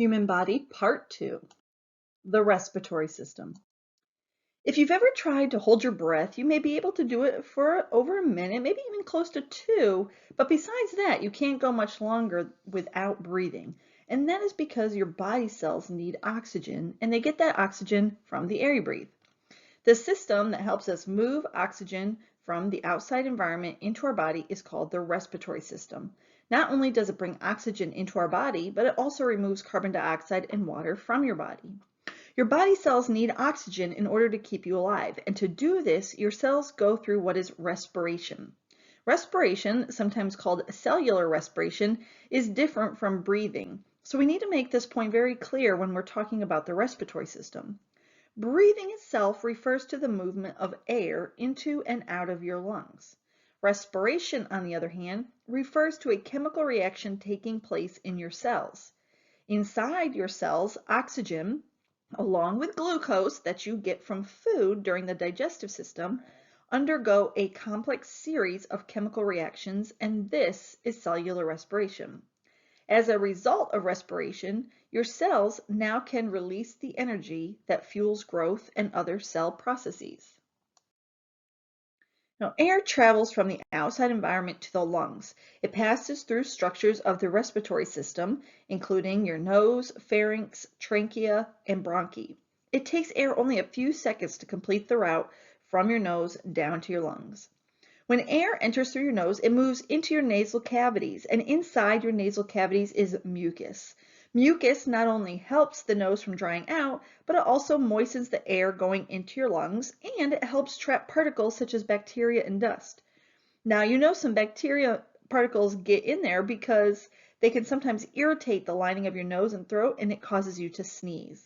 Human Body Part 2, the respiratory system. If you've ever tried to hold your breath, you may be able to do it for over a minute, maybe even close to 2, but besides that, you can't go much longer without breathing. And that is because your body cells need oxygen, and they get that oxygen from the air you breathe. The system that helps us move oxygen from the outside environment into our body is called the respiratory system. Not only does it bring oxygen into our body, but it also removes carbon dioxide and water from your body. Your body cells need oxygen in order to keep you alive, and to do this, your cells go through what is respiration. Respiration, sometimes called cellular respiration, is different from breathing. So we need to make this point very clear when we're talking about the respiratory system. Breathing itself refers to the movement of air into and out of your lungs. Respiration, on the other hand, refers to a chemical reaction taking place in your cells. Inside your cells, oxygen, along with glucose that you get from food during the digestive system, undergo a complex series of chemical reactions, and this is cellular respiration. As a result of respiration, your cells now can release the energy that fuels growth and other cell processes. Now, air travels from the outside environment to the lungs. It passes through structures of the respiratory system, including your nose, pharynx, trachea, and bronchi. It takes air only a few seconds to complete the route from your nose down to your lungs. When air enters through your nose, it moves into your nasal cavities, and inside your nasal cavities is mucus. Mucus not only helps the nose from drying out, but it also moistens the air going into your lungs, and it helps trap particles such as bacteria and dust. Now, you know some bacteria particles get in there because they can sometimes irritate the lining of your nose and throat, and it causes you to sneeze.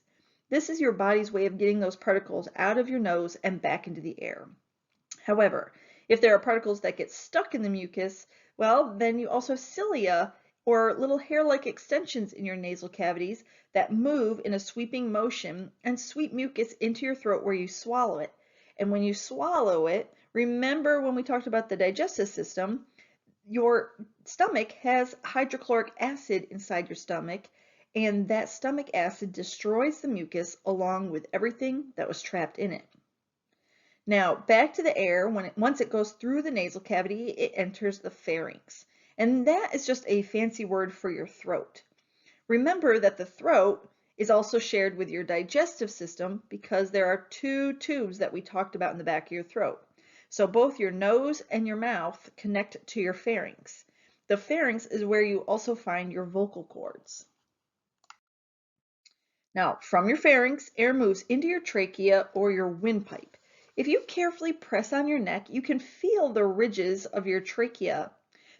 This is your body's way of getting those particles out of your nose and back into the air. However, if there are particles that get stuck in the mucus, well, then you also have cilia, or little hair-like extensions in your nasal cavities that move in a sweeping motion and sweep mucus into your throat where you swallow it. And when you swallow it, remember when we talked about the digestive system, your stomach has hydrochloric acid inside your stomach, and that stomach acid destroys the mucus along with everything that was trapped in it. Now, back to the air, once it goes through the nasal cavity, it enters the pharynx. And that is just a fancy word for your throat. Remember that the throat is also shared with your digestive system because there are 2 tubes that we talked about in the back of your throat. So both your nose and your mouth connect to your pharynx. The pharynx is where you also find your vocal cords. Now, from your pharynx, air moves into your trachea or your windpipe. If you carefully press on your neck, you can feel the ridges of your trachea.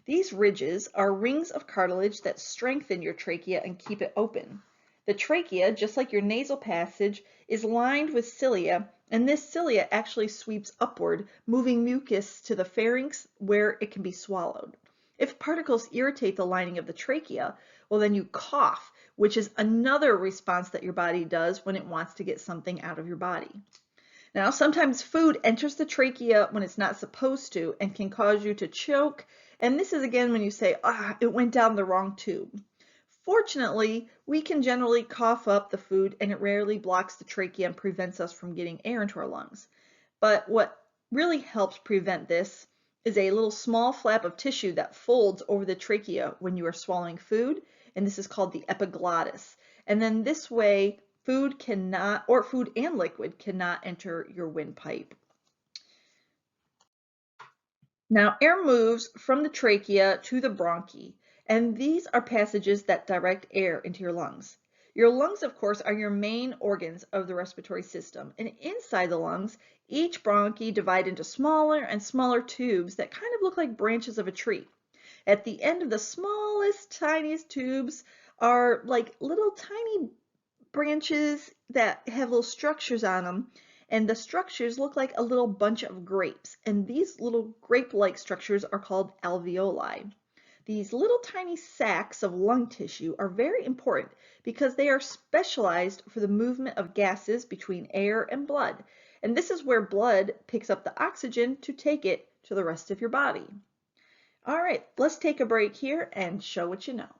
These ridges are rings of cartilage that strengthen your trachea and keep it open. The trachea, just like your nasal passage, is lined with cilia, and this cilia actually sweeps upward, moving mucus to the pharynx where it can be swallowed. If particles irritate the lining of the trachea, well, then you cough, which is another response that your body does when it wants to get something out of your body. Now, sometimes food enters the trachea when it's not supposed to and can cause you to choke. And this is again when you say, it went down the wrong tube. Fortunately, we can generally cough up the food and it rarely blocks the trachea and prevents us from getting air into our lungs. But what really helps prevent this is a little small flap of tissue that folds over the trachea when you are swallowing food, and this is called the epiglottis. And then this way, food and liquid cannot enter your windpipe. Now, air moves from the trachea to the bronchi, and these are passages that direct air into your lungs. Your lungs, of course, are your main organs of the respiratory system, and inside the lungs, each bronchi divide into smaller and smaller tubes that kind of look like branches of a tree. At the end of the smallest, tiniest tubes are like little tiny branches that have little structures on them, and the structures look like a little bunch of grapes, and these little grape-like structures are called alveoli. These little tiny sacs of lung tissue are very important because they are specialized for the movement of gases between air and blood, and this is where blood picks up the oxygen to take it to the rest of your body. All right, let's take a break here and show what you know.